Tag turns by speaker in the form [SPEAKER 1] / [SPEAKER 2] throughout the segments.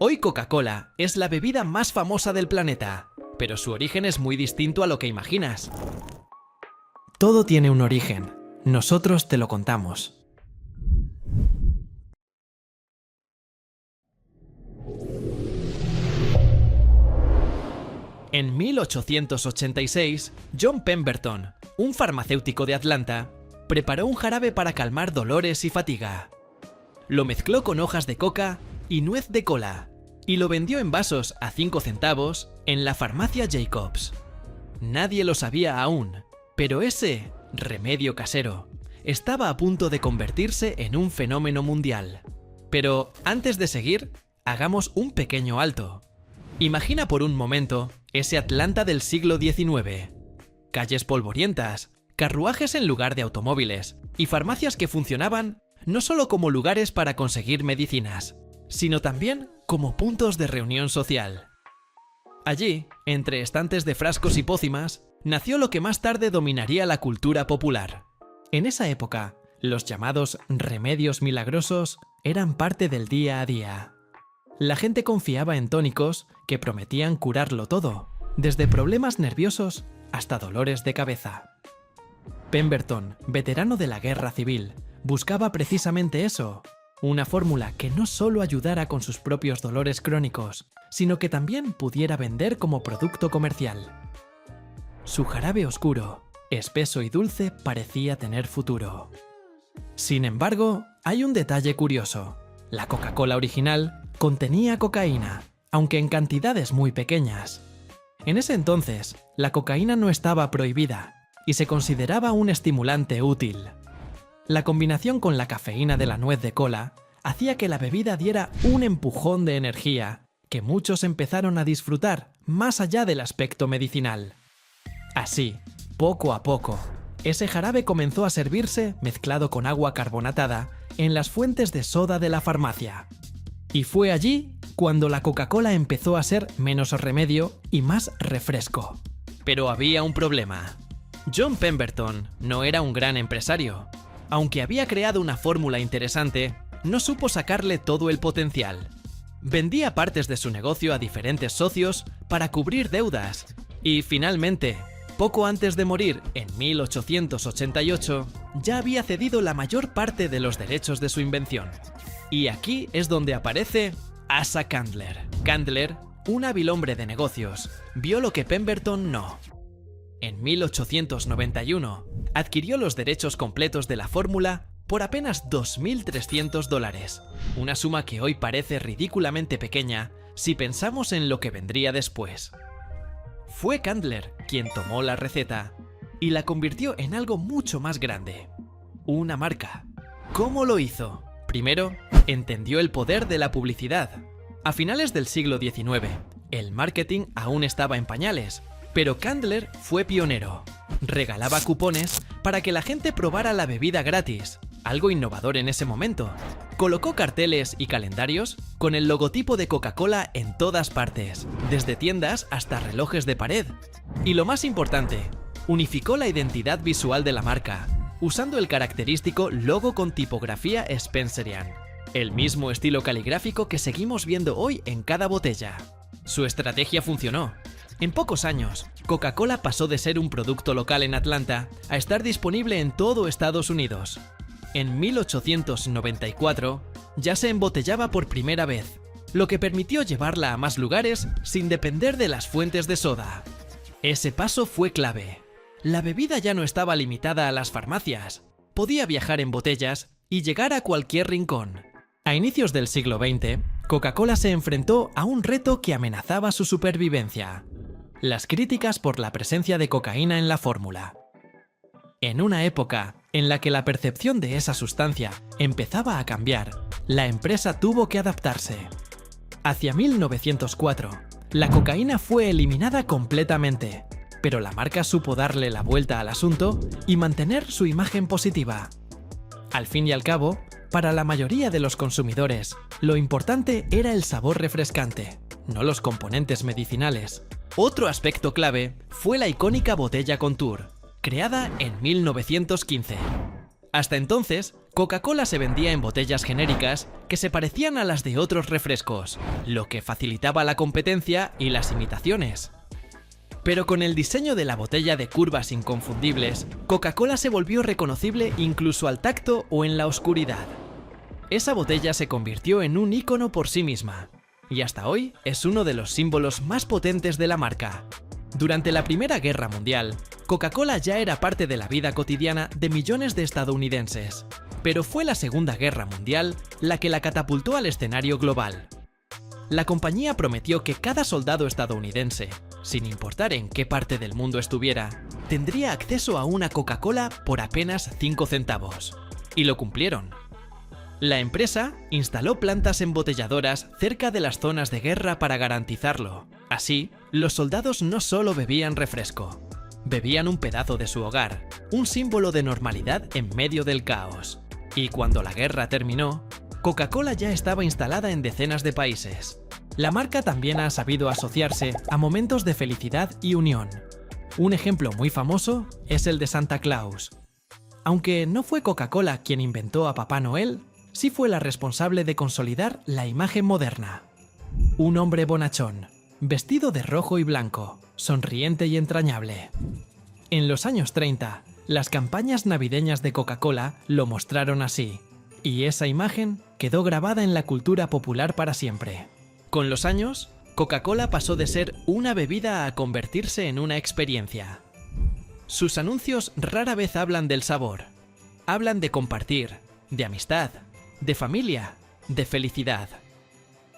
[SPEAKER 1] Hoy Coca-Cola es la bebida más famosa del planeta, pero su origen es muy distinto a lo que imaginas. Todo tiene un origen, nosotros te lo contamos. En 1886, John Pemberton, un farmacéutico de Atlanta, preparó un jarabe para calmar dolores y fatiga. Lo mezcló con hojas de coca y nuez de cola, y lo vendió en vasos a 5 centavos en la farmacia Jacobs. Nadie lo sabía aún, pero ese remedio casero estaba a punto de convertirse en un fenómeno mundial. Pero antes de seguir, hagamos un pequeño alto. Imagina por un momento ese Atlanta del siglo XIX. Calles polvorientas, carruajes en lugar de automóviles y farmacias que funcionaban no solo como lugares para conseguir medicinas, sino también como puntos de reunión social. Allí, entre estantes de frascos y pócimas, nació lo que más tarde dominaría la cultura popular. En esa época, los llamados remedios milagrosos eran parte del día a día. La gente confiaba en tónicos que prometían curarlo todo, desde problemas nerviosos hasta dolores de cabeza. Pemberton, veterano de la Guerra Civil, buscaba precisamente eso, una fórmula que no solo ayudara con sus propios dolores crónicos, sino que también pudiera vender como producto comercial. Su jarabe oscuro, espeso y dulce parecía tener futuro. Sin embargo, hay un detalle curioso. La Coca-Cola original contenía cocaína, aunque en cantidades muy pequeñas. En ese entonces, la cocaína no estaba prohibida y se consideraba un estimulante útil. La combinación con la cafeína de la nuez de cola hacía que la bebida diera un empujón de energía que muchos empezaron a disfrutar más allá del aspecto medicinal. Así, poco a poco, ese jarabe comenzó a servirse mezclado con agua carbonatada en las fuentes de soda de la farmacia. Y fue allí cuando la Coca-Cola empezó a ser menos remedio y más refresco. Pero había un problema. John Pemberton no era un gran empresario. Aunque había creado una fórmula interesante, no supo sacarle todo el potencial. Vendía partes de su negocio a diferentes socios para cubrir deudas. Y finalmente, poco antes de morir, en 1888, ya había cedido la mayor parte de los derechos de su invención. Y aquí es donde aparece Asa Candler. Candler, un hábil hombre de negocios, vio lo que Pemberton no. En 1891, adquirió los derechos completos de la fórmula por apenas $2.300, una suma que hoy parece ridículamente pequeña si pensamos en lo que vendría después. Fue Candler quien tomó la receta y la convirtió en algo mucho más grande, una marca. ¿Cómo lo hizo? Primero, entendió el poder de la publicidad. A finales del siglo XIX, el marketing aún estaba en pañales, pero Candler fue pionero. Regalaba cupones para que la gente probara la bebida gratis, algo innovador en ese momento. Colocó carteles y calendarios con el logotipo de Coca-Cola en todas partes, desde tiendas hasta relojes de pared. Y lo más importante, unificó la identidad visual de la marca, usando el característico logo con tipografía Spencerian, el mismo estilo caligráfico que seguimos viendo hoy en cada botella. Su estrategia funcionó. En pocos años, Coca-Cola pasó de ser un producto local en Atlanta a estar disponible en todo Estados Unidos. En 1894, ya se embotellaba por primera vez, lo que permitió llevarla a más lugares sin depender de las fuentes de soda. Ese paso fue clave. La bebida ya no estaba limitada a las farmacias, podía viajar en botellas y llegar a cualquier rincón. A inicios del siglo XX, Coca-Cola se enfrentó a un reto que amenazaba su supervivencia: las críticas por la presencia de cocaína en la fórmula. En una época en la que la percepción de esa sustancia empezaba a cambiar, la empresa tuvo que adaptarse. Hacia 1904, la cocaína fue eliminada completamente, pero la marca supo darle la vuelta al asunto y mantener su imagen positiva. Al fin y al cabo, para la mayoría de los consumidores, lo importante era el sabor refrescante, no los componentes medicinales. Otro aspecto clave fue la icónica botella Contour, creada en 1915. Hasta entonces, Coca-Cola se vendía en botellas genéricas que se parecían a las de otros refrescos, lo que facilitaba la competencia y las imitaciones. Pero con el diseño de la botella de curvas inconfundibles, Coca-Cola se volvió reconocible incluso al tacto o en la oscuridad. Esa botella se convirtió en un ícono por sí misma, y hasta hoy es uno de los símbolos más potentes de la marca. Durante la Primera Guerra Mundial, Coca-Cola ya era parte de la vida cotidiana de millones de estadounidenses, pero fue la Segunda Guerra Mundial la que la catapultó al escenario global. La compañía prometió que cada soldado estadounidense, sin importar en qué parte del mundo estuviera, tendría acceso a una Coca-Cola por apenas 5 centavos. Y lo cumplieron. La empresa instaló plantas embotelladoras cerca de las zonas de guerra para garantizarlo. Así, los soldados no solo bebían refresco, bebían un pedazo de su hogar, un símbolo de normalidad en medio del caos. Y cuando la guerra terminó, Coca-Cola ya estaba instalada en decenas de países. La marca también ha sabido asociarse a momentos de felicidad y unión. Un ejemplo muy famoso es el de Santa Claus. Aunque no fue Coca-Cola quien inventó a Papá Noel, sí fue la responsable de consolidar la imagen moderna. Un hombre bonachón, vestido de rojo y blanco, sonriente y entrañable. En los años 30, las campañas navideñas de Coca-Cola lo mostraron así, y esa imagen quedó grabada en la cultura popular para siempre. Con los años, Coca-Cola pasó de ser una bebida a convertirse en una experiencia. Sus anuncios rara vez hablan del sabor. Hablan de compartir, de amistad, de familia, de felicidad.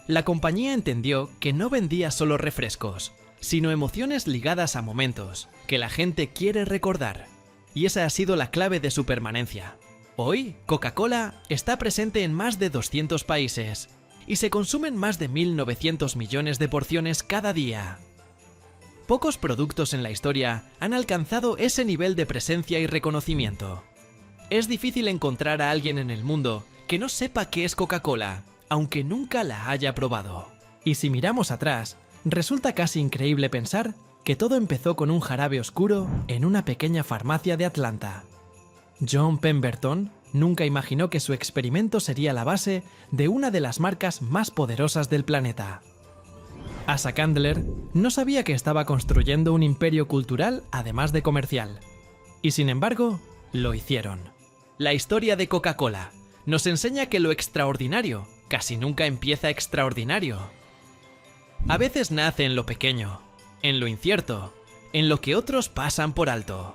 [SPEAKER 1] La compañía entendió que no vendía solo refrescos, sino emociones ligadas a momentos que la gente quiere recordar. Y esa ha sido la clave de su permanencia. Hoy, Coca-Cola está presente en más de 200 países y se consumen más de 1.900 millones de porciones cada día. Pocos productos en la historia han alcanzado ese nivel de presencia y reconocimiento. Es difícil encontrar a alguien en el mundo que no sepa qué es Coca-Cola, aunque nunca la haya probado. Y si miramos atrás, resulta casi increíble pensar que todo empezó con un jarabe oscuro en una pequeña farmacia de Atlanta. John Pemberton nunca imaginó que su experimento sería la base de una de las marcas más poderosas del planeta. Asa Candler no sabía que estaba construyendo un imperio cultural además de comercial. Y sin embargo, lo hicieron. La historia de Coca-Cola nos enseña que lo extraordinario casi nunca empieza extraordinario. A veces nace en lo pequeño, en lo incierto, en lo que otros pasan por alto.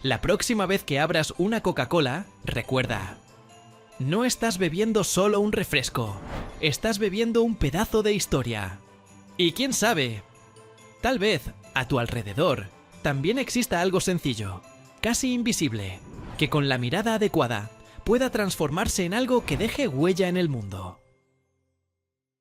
[SPEAKER 1] La próxima vez que abras una Coca-Cola, recuerda, no estás bebiendo solo un refresco, estás bebiendo un pedazo de historia. Y quién sabe, tal vez a tu alrededor también exista algo sencillo, casi invisible, que con la mirada adecuada pueda transformarse en algo que deje huella en el mundo.